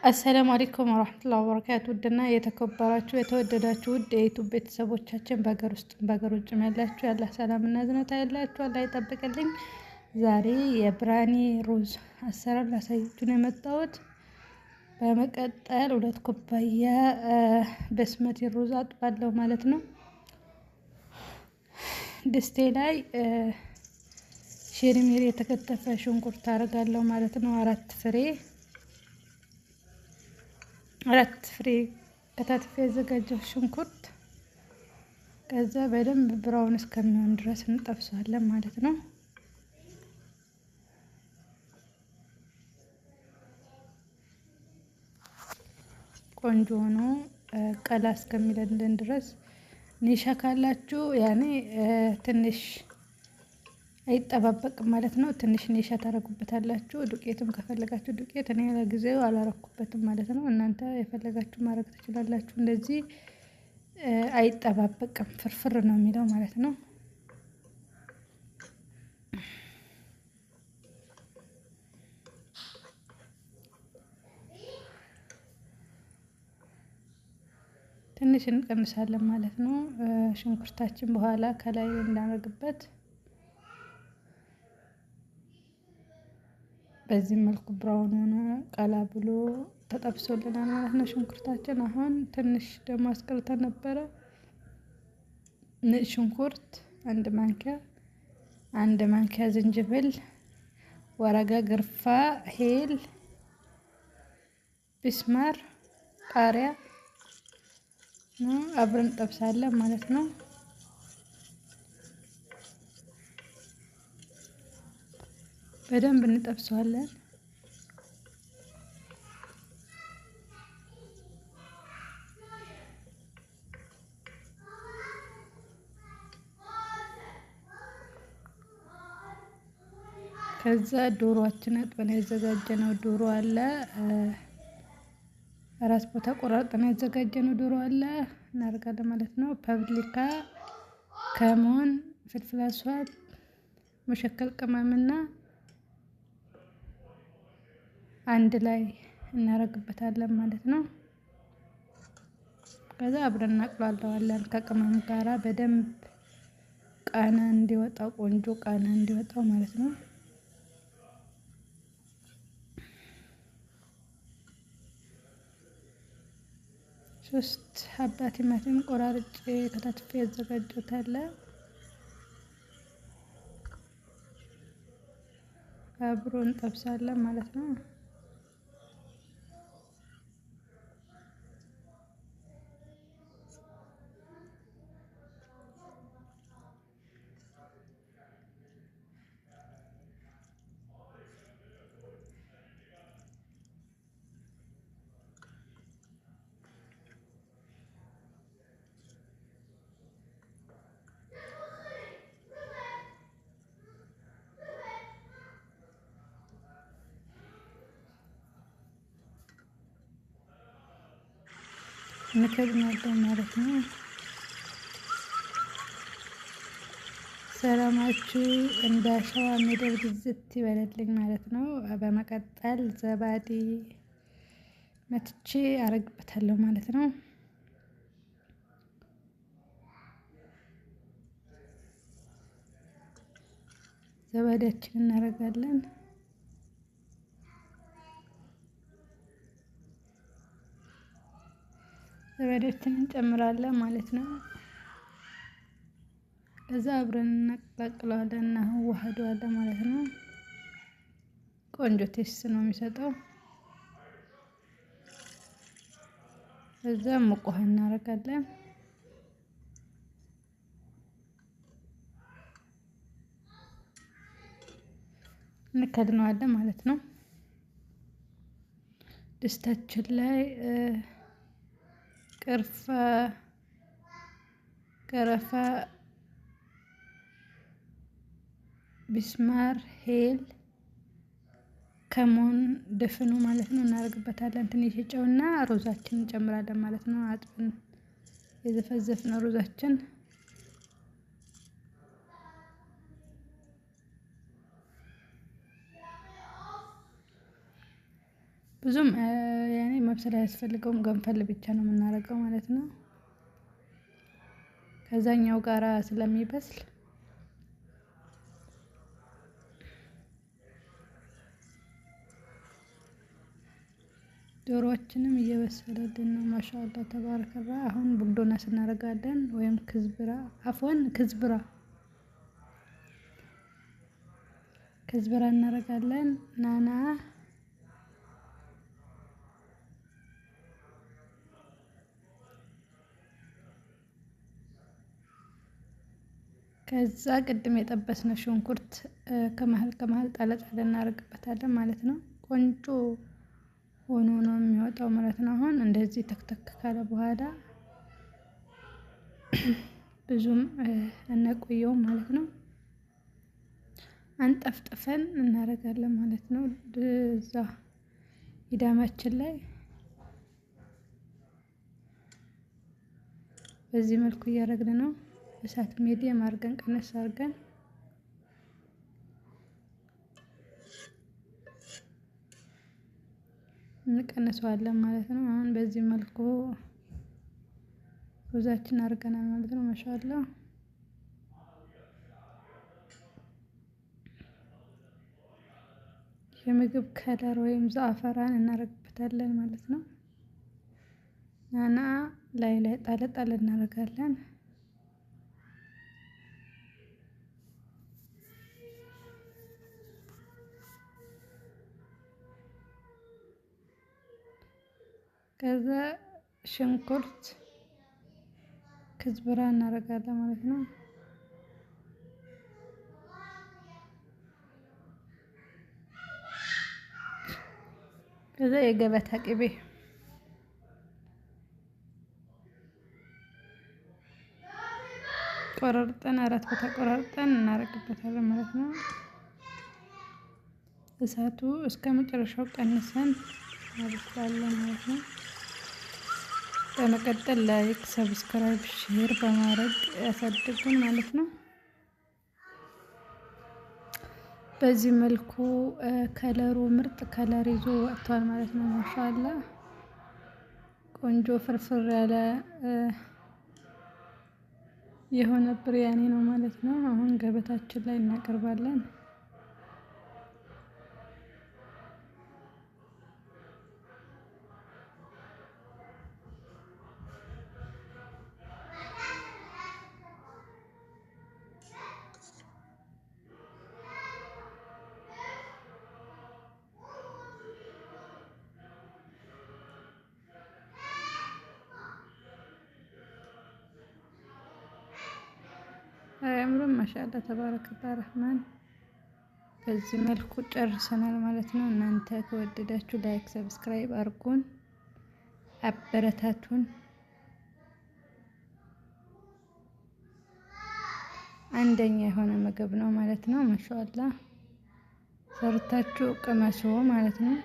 አሰላሙ አለይኩም ወራህመቱላሂ ወበረካቱ። ውድና የተከበራችሁ የተወደዳችሁ ውድ የዩቲዩብ ቤተሰቦቻችን በሀገር ውስጥ በሀገር ውጭም ያላችሁ ያላህ ሰላምና እዝነት ያላችሁ አላህ ይጠብቅልኝ። ዛሬ የብራኒ ሩዝ አሰራር ላሳያችሁ ነው የመጣሁት። በመቀጠል 2 ኩባያ በስመቲ ሩዝ አጥባለሁ ማለት ነው። ድስቴ ላይ ሼሪሜሪ የተከተፈ ሽንኩርት አደርጋለሁ ማለት ነው። 4 ፍሬ ከታትፌ ያዘጋጀው ሽንኩርት ከዛ በደንብ ብራውን እስከሚሆን ድረስ እንጠብሰዋለን ማለት ነው። ቆንጆ ሆኖ ቀላ እስከሚለልን ድረስ ኒሻ ካላችሁ ያኔ ትንሽ አይጠባበቅም ማለት ነው። ትንሽ ኒሻ ታረጉበታላችሁ። ዱቄትም ከፈለጋችሁ ዱቄት፣ እኔ ለጊዜው አላረኩበትም ማለት ነው። እናንተ የፈለጋችሁ ማድረግ ትችላላችሁ። እንደዚህ አይጠባበቅም፣ ፍርፍር ነው የሚለው ማለት ነው። ትንሽ እንቀምሳለን ማለት ነው። ሽንኩርታችን በኋላ ከላይ እንዳረግበት በዚህ መልኩ ብራውን ሆኖ ቀላ ብሎ ተጠብሶልናል ማለት ነው ሽንኩርታችን። አሁን ትንሽ ደግሞ አስቀልተን ነበረ። ነጭ ሽንኩርት 1 ማንኪያ፣ 1 ማንኪያ ዝንጅብል፣ ወረጋ ግርፋ፣ ሄል፣ ቢስማር፣ ቃሪያ ነው አብረን ጠብሳለን ማለት ነው። በደንብ እንጠብሰዋለን። ከዛ ዶሮአችን አጥበን ያዘጋጀነው ዶሮ አለ፣ ራስ ቦታ ቆራርጠን ያዘጋጀነው ዶሮ አለ እናደርጋለን ማለት ነው። ፓፕሪካ፣ ከሞን፣ ፍልፍል አስዋድ፣ መሸከል ቅመምና አንድ ላይ እናረግበታለን ማለት ነው። ከዛ አብረን እናቅላለዋለን ከቅመም ጋራ በደንብ ቃና እንዲወጣው፣ ቆንጆ ቃና እንዲወጣው ማለት ነው። ሶስት ሀባ ቲማቲም ቆራርጬ ከታትፌ ያዘጋጀሁት አለ። አብሮ እንጠብሳለን ማለት ነው። እንከድናለን ማለት ነው። ሰላማችሁ እንደ አሸዋ ምድር ብዝት ይበለልኝ ማለት ነው። በመቀጠል ዘባዲ መትቼ አረግበታለሁ ማለት ነው። ዘባዲያችንን እናረጋለን። ዘባዲያችንን እንጨምራለን ማለት ነው። ከዛ አብረን እናቀላቅለዋለን እና ዋህደዋለን ማለት ነው። ቆንጆ ቴስት ነው የሚሰጠው። ከዛ ሙቅ ውሃ እናረጋለን። እንከድነዋለን ማለት ነው። ድስታችን ላይ ቀረፋ፣ ቢስማር፣ ሄል፣ ከሞን ድፍኑ ማለት ነው እናደርግበታለን። ትንሽ ጨውና ሩዛችን እንጨምራለን ማለት ነው። አጥብን የዘፈዘፍነው ሩዛችን ብዙም ያኔ መብሰል አያስፈልገውም። ገንፈል ብቻ ነው የምናደርገው ማለት ነው። ከዛኛው ጋራ ስለሚበስል ዶሮአችንም እየበሰለልን ነው። ማሻአላ ተባረከላ። አሁን ቡግዶናስ እናደርጋለን ወይም ክዝብራ አፎን ክዝብራ እናደርጋለን። ናና ከዛ ቅድም የጠበስነው ሽንኩርት ከመሃል ጣል እናደርግበታለን ማለት ነው። ቆንጆ ሆኖ ነው የሚወጣው ማለት ነው። አሁን እንደዚህ ተክተክ ካለ በኋላ ብዙም አናቆየውም ማለት ነው። አንጠፍጥፈን እናደርጋለን ማለት ነው። እዛ ኢዳማችን ላይ በዚህ መልኩ እያደረግን ነው። እሳት ሚዲየም አድርገን ቀነስ አድርገን እንቀንሰዋለን ማለት ነው። አሁን በዚህ መልኩ ሩዛችን አድርገናል ማለት ነው። ማሻአላ የምግብ ከለር ወይም ዛፈራን እናደርግበታለን ማለት ነው። ናና ላይ ጣል እናደርጋለን። ከዛ ሽንኩርት ክዝብራ እናደርጋለን ማለት ነው። ከዛ የገበታ ቅቤ ቆራርጠን 4 ቦታ ቆራርጠን እናደርግበታለን ማለት ነው። እሳቱ እስከ መጨረሻው ቀንሰን እናበስላለን ማለት ነው። በመቀጠል ላይክ፣ ሰብስክራይብ፣ ሼር በማድረግ ያሳድጉን ማለት ነው። በዚህ መልኩ ከለሩ ምርጥ ከለር ይዞ ወጥቷል ማለት ነው። ማሻአላ ቆንጆ ፍርፍር ያለ የሆነ ብርያኒ ነው ማለት ነው። አሁን ገበታችን ላይ እናቀርባለን። አያምርም? ማሻአላ ተባረከ ረህማን። በዚህ መልኩ ጨርሰናል ማለት ነው። እናንተ ከወደዳችሁ ላይክ፣ ሰብስክራይብ አድርጉን፣ አበረታቱን። አንደኛ የሆነ ምግብ ነው ማለት ነው። ማሻአላ ሰርታችሁ ቅመሱ ማለት ነው።